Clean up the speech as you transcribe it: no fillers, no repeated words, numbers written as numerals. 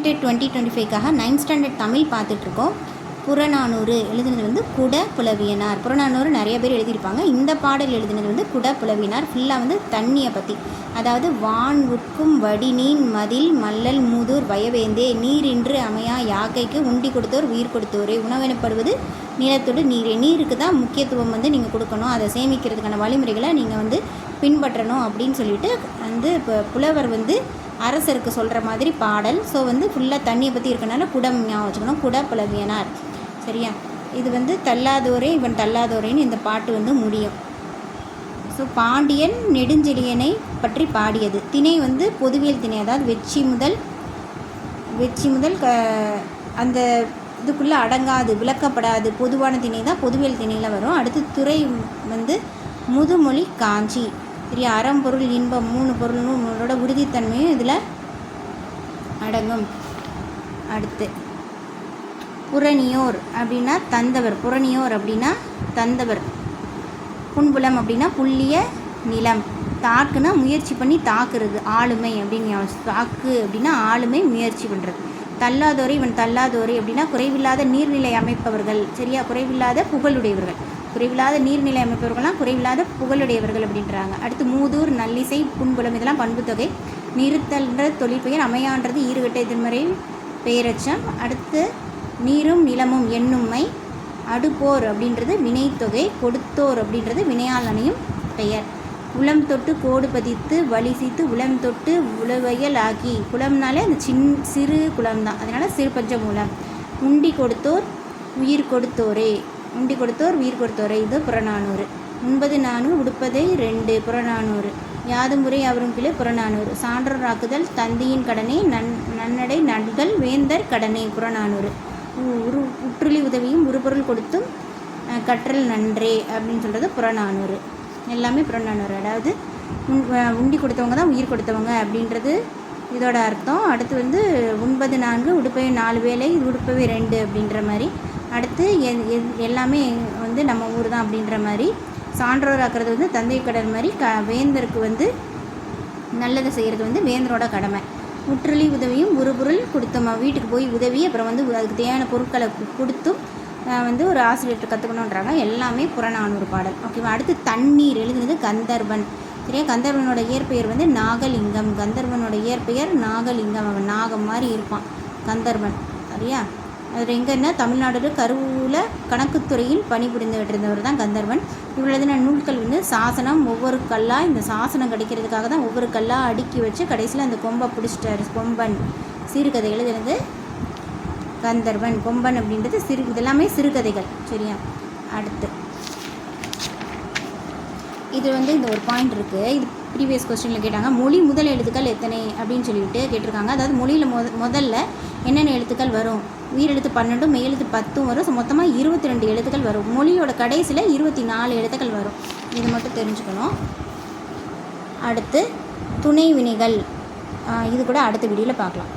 Dead 2025க்காக 9th standard Tamil பார்த்துட்ருக்கோம். புறநானூறு எழுதினது வந்து குட புலவியனார். புறநானூறு நிறைய பேர் எழுதியிருப்பாங்க. இந்த பாடல் எழுதினது வந்து குட புலவியனார். ஃபுல்லாக வந்து தண்ணியை பற்றி, அதாவது வான் உட்கும் வடிநீன் மதில் மல்லல் மூதூர் வயவேந்தே நீரின்று அமையா யாக்கைக்கு உண்டி கொடுத்தோர் உயிர் கொடுத்தோரே. உணவெனப்படுவது நிலத்தோடு நீரே. நீருக்கு தான் முக்கியத்துவம் வந்து நீங்கள் கொடுக்கணும், அதை சேமிக்கிறதுக்கான வழிமுறைகளை நீங்கள் வந்து பின்பற்றணும் அப்படின்னு சொல்லிட்டு வந்து இப்போ புலவர் வந்து அரசருக்கு சொல்கிற மாதிரி பாடல். ஸோ வந்து ஃபுல்லாக தண்ணியை பற்றி இருக்கனால குடம் ஞாபகம் வச்சுக்கணும், குட புலவியனார். சரியா? இது வந்து தள்ளாதோரே இவன் தள்ளாதோரேன்னு இந்த பாட்டு வந்து முடியும். ஸோ பாண்டியன் நெடுஞ்செழியனை பற்றி பாடியது. திணை வந்து பொதுவியல் திணை, அதாவது வெச்சி முதல் அந்த இதுக்குள்ளே அடங்காது, விளக்கப்படாது பொதுவான திணை தான் பொதுவியல் திணையில் வரும். அடுத்து துறை வந்து முதுமொழி காஞ்சி. சரியா? அறம்பொருள் இன்பம் 3 பொருளோட உறுதித்தன்மையும் இதில் அடங்கும். அடுத்து புறணியோர் அப்படின்னா தந்தவர். புறணியோர் அப்படின்னா தந்தவர். புன்புலம் அப்படின்னா புள்ளிய நிலம். தாக்குனா முயற்சி பண்ணி தாக்குறது, ஆளுமை அப்படின்னு. தாக்கு அப்படின்னா ஆளுமை, முயற்சி பண்ணுறது. தள்ளாதோரை இவன் தள்ளாதோரை அப்படின்னா குறைவில்லாத நீர்நிலை அமைப்பவர்கள். சரியா? குறைவில்லாத புகழுடையவர்கள். குறைவில்லாத நீர்நிலை அமைப்பவர்கள்லாம் குறைவில்லாத புகழுடையவர்கள் அப்படின்றாங்க. அடுத்து மூதூர் நல்லிசை புன்புலம் இதெல்லாம் பண்புத்தொகை. நிறுத்தல்ன்ற தொழிற்பெயர். அமையான்றது ஈறுகட்ட எதிர்மறை பெயரச்சம். அடுத்து நீரும் நிலமும் எண்ணும்மை. அடுப்போர் அப்படின்றது வினைத்தொகை. கொடுத்தோர் அப்படின்றது வினையாளனையும் பெயர். உளம் தொட்டு கோடு பதித்து வலிசித்து உளம் தொட்டு உளவையல் ஆக்கி. குளம்னாலே அந்த சிறு குளம் தான், அதனால் சிறு பஞ்ச மூலம். உண்டி கொடுத்தோர் உயிர் கொடுத்தோரே. உண்டி கொடுத்தோர் உயிர் கொடுத்தோரே. இது புறநானூறு. 9 உடுப்பதை 2 புறநானூறு. யாதும் முறை அவரும் கிளை புறநானூறு. சான்றோர் ஆக்குதல் தந்தியின் கடனே நன்னடை நல்கல் வேந்தர் கடனே புறநானூறு. உற்றுளி உதவியும் உருபொருள் கொடுத்தும் கற்றல் நன்றே அப்படின்னு சொல்கிறது புறநானூறு. எல்லாமே புறநானூறு. அதாவது உண்டி கொடுத்தவங்க தான் உயிர் கொடுத்தவங்க அப்படின்றது இதோட அர்த்தம். அடுத்து வந்து 9 உடுப்பவை 4 வேலை உடுப்பவை 2 அப்படின்ற மாதிரி. அடுத்து எல்லாமே வந்து நம்ம ஊர் தான் அப்படின்ற மாதிரி. சான்றோர் ஆக்கிறது வந்து தந்தை கடல் மாதிரி. வேந்தருக்கு வந்து நல்லதை செய்கிறது வந்து வேந்தரோட கடமை. முற்றுலி உதவியும் ஒரு பொருள் கொடுத்தோம், வீட்டுக்கு போய் உதவி அப்புறம் வந்து அதுக்கு தேவையான பொருட்களை கொடுத்தும் வந்து ஒரு ஆசிரியர்கிட்ட கற்றுக்கணுன்றாங்க. எல்லாமே புறநானூறு பாடல். ஓகேவா? அடுத்து தண்ணீர் எழுதுனது கந்தர்வன். சரியா? கந்தர்வனோட இயற்பெயர் வந்து நாகலிங்கம். கந்தர்வனோட இயற்பெயர் நாகலிங்கம். அவன் நாகம் மாதிரி இருப்பான் கந்தர்வன். சரியா? அது எங்கன்னா தமிழ்நாடு கருவூரில் கணக்குத்துறையில் பணிபுரிந்துகிட்டு இருந்தவர் தான் கந்தர்வன். இவர் எழுதின நூல்கள் வந்து சாசனம். ஒவ்வொரு கல்லாக இந்த சாசனம் கிடைக்கிறதுக்காக தான் ஒவ்வொரு கல்லாக அடுக்கி வச்சு கடைசியில் அந்த கொம்பை பிடிச்சிட்டாரு. கொம்பன். சிறுகதை எழுதுனது கந்தர்வன். கொம்பன் அப்படின்றது இதெல்லாமே சிறுகதைகள். சரியா? அடுத்து இது வந்து இந்த ஒரு பாயிண்ட் இருக்குது. இது ப்ரீவியஸ் கொஸ்டினில் கேட்டாங்க. மொழி முதல் எழுத்துக்கள் எத்தனை அப்படின்னு சொல்லிட்டு கேட்டிருக்காங்க. அதாவது மொழியில் முதல்ல என்னென்ன எழுத்துக்கள் வரும்? உயிரெழுத்து 12, மெய்யெழுத்து 10 வரும். ஸோ மொத்தமாக 22 எழுத்துக்கள் வரும். மொழியோட கடைசியில் 24 எழுத்துக்கள் வரும். இது மட்டும் தெரிஞ்சுக்கணும். அடுத்து துணை வினைகள். இது கூட அடுத்த வீடியோவில் பார்க்கலாம்.